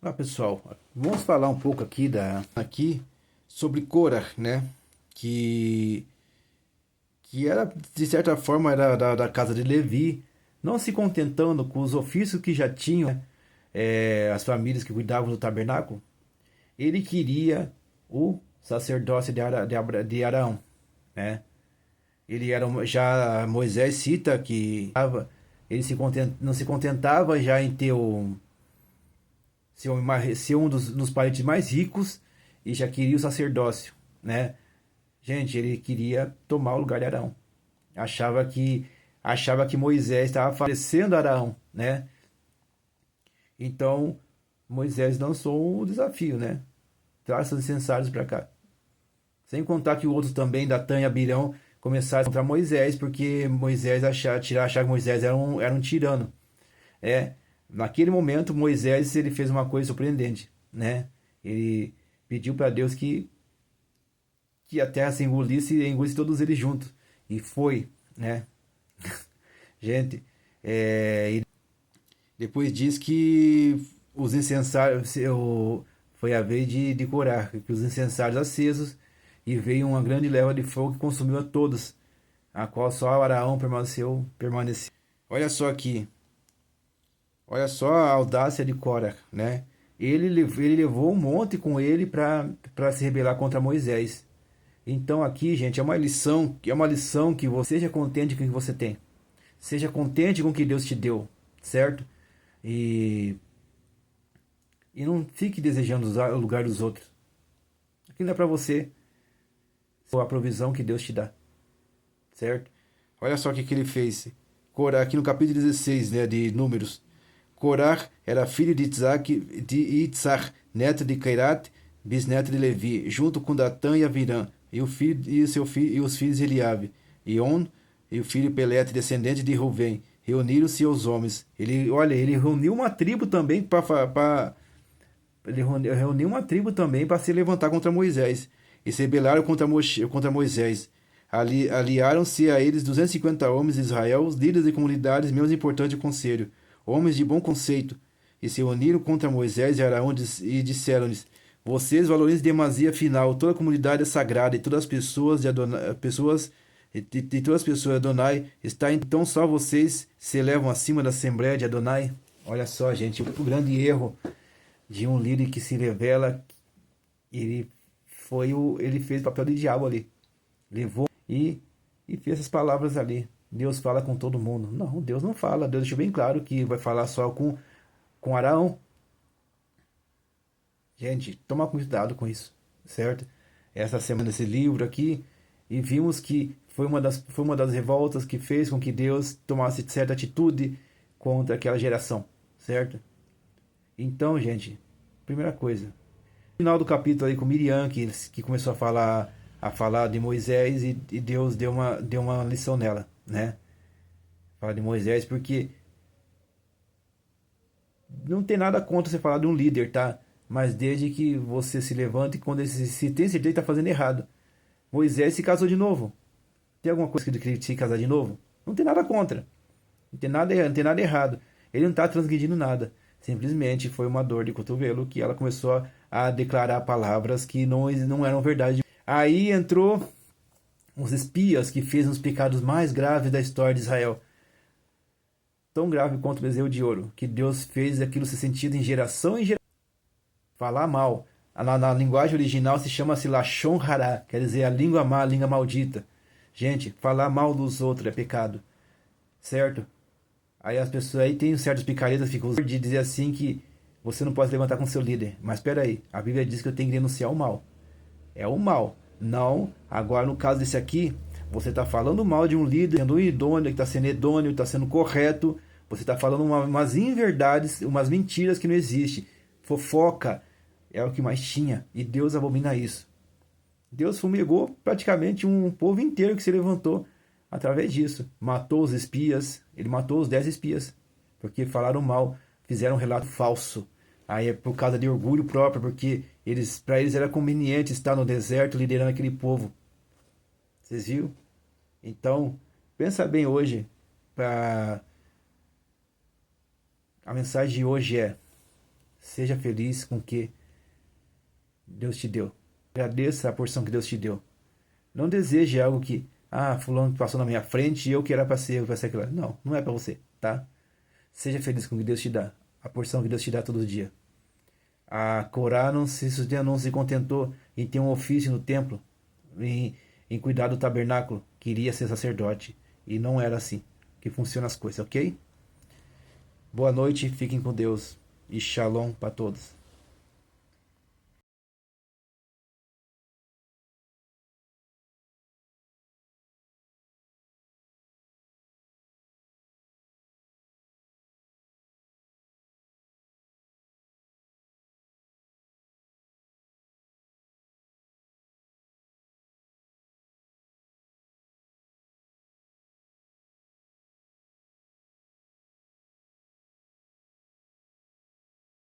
Olá pessoal, vamos falar um pouco aqui sobre Korah, né? Que, que era de certa forma era da casa de Levi, não se contentando com os ofícios que já tinham, né, as famílias que cuidavam do tabernáculo, ele queria o sacerdócio de Arão, né? Ele era já Moisés cita que ele não se contentava já em ter ser um dos parentes mais ricos e já queria o sacerdócio, né? Gente, ele queria tomar o lugar de Arão. Achava que achava que Moisés estava favorecendo Arão, né? Então, Moisés lançou o desafio, né? Traz seus incensários para cá. Sem contar que outros também, Datã e Abirão, começaram contra Moisés, porque Moisés achava que Moisés era um tirano. Naquele momento, Moisés ele fez uma coisa surpreendente, né? Ele pediu para Deus que a terra se engolisse e engolisse todos eles juntos. E foi, né? Gente, e depois diz que os incensários, foi a vez de Corá, que os incensários acesos e veio uma grande leva de fogo que consumiu a todos, a qual só Araão permaneceu. Olha só aqui, olha só a audácia de Cora, né? Ele levou um monte com ele para se rebelar contra Moisés. Então aqui, gente, é uma lição que você seja contente com o que você tem. Seja contente com o que Deus te deu, certo? E, e não fique desejando usar o lugar dos outros. Aquilo não é para você, a provisão que Deus te dá, certo? Olha só o que ele fez. Corá, aqui no capítulo 16, né, de Números. Corá era filho de Itzar, neto de Keirat, bisneto de Levi, junto com Datã e Avirã, e os filhos de Eliabe, e On, e o filho Pelete, descendente de Ruvém. Reuniram-se os homens. Ele reuniu uma tribo também para se levantar contra Moisés. E se rebelaram contra Moisés. Aliaram-se a eles 250 homens de Israel, os líderes de comunidades menos importantes do conselho, homens de bom conceito, e se uniram contra Moisés e Araão e disseram-lhes: Vocês valorizam demasia final, toda a comunidade é sagrada, e todas as pessoas de Adonai, todas as pessoas de Adonai, está então só vocês se elevam acima da Assembleia de Adonai? Olha só, gente, o grande erro de um líder que se revela, ele fez o papel de diabo ali. Levou e fez essas palavras ali. Deus fala com todo mundo. Não, Deus não fala. Deus deixou bem claro que vai falar só com Arão. Gente, toma cuidado com isso, certo? Essa semana esse livro aqui e vimos que foi uma das revoltas que fez com que Deus tomasse certa atitude contra aquela geração, certo? Então, gente, primeira coisa, final do capítulo aí com Miriam, que começou a falar de Moisés e Deus deu uma lição nela, né? Fala de Moisés porque não tem nada contra você falar de um líder, tá? Mas desde que você se levante quando ele se tem certeza que está fazendo errado. Moisés se casou de novo. Tem alguma coisa que ele se casar de novo? Não tem nada contra. Não tem nada errado. Ele não está transgredindo nada. Simplesmente foi uma dor de cotovelo que ela começou a declarar palavras que não eram verdade. Aí entrou os espias que fez os pecados mais graves da história de Israel. Tão grave quanto o bezerro de ouro, que Deus fez aquilo ser sentido em geração em geração. Falar mal. Na linguagem original se chama-se Lashon Hara, quer dizer a língua má, a língua maldita. Gente, falar mal dos outros é pecado, certo? Aí as pessoas aí tem certos picaretas que ficam de dizer assim que você não pode se levantar com seu líder. Mas espera aí, a Bíblia diz que eu tenho que denunciar o mal. É o mal. Não, agora no caso desse aqui, você está falando mal de um líder, sendo idôneo, que está sendo idôneo, está sendo correto. Você está falando umas inverdades, umas mentiras que não existem. Fofoca é o que mais tinha. E Deus abomina isso. Deus fumegou praticamente um povo inteiro que se levantou através disso. Matou os espias, ele matou os 10 espias, porque falaram mal, fizeram um relato falso. Aí é por causa de orgulho próprio, porque para eles era conveniente estar no deserto liderando aquele povo. Vocês viram? Então, pensa bem hoje. A mensagem de hoje é: Seja feliz com o que Deus te deu. Agradeça a porção que Deus te deu. Não deseje algo que, fulano passou na minha frente e eu que era para ser, aquilo. Não, não é para você, tá? Seja feliz com o que Deus te dá. A porção que Deus te dá todo dia. A Corá não se contentou em ter um ofício no templo, em cuidar do tabernáculo. Queria ser sacerdote. E não era assim que funcionam as coisas, ok? Boa noite, fiquem com Deus. E shalom para todos.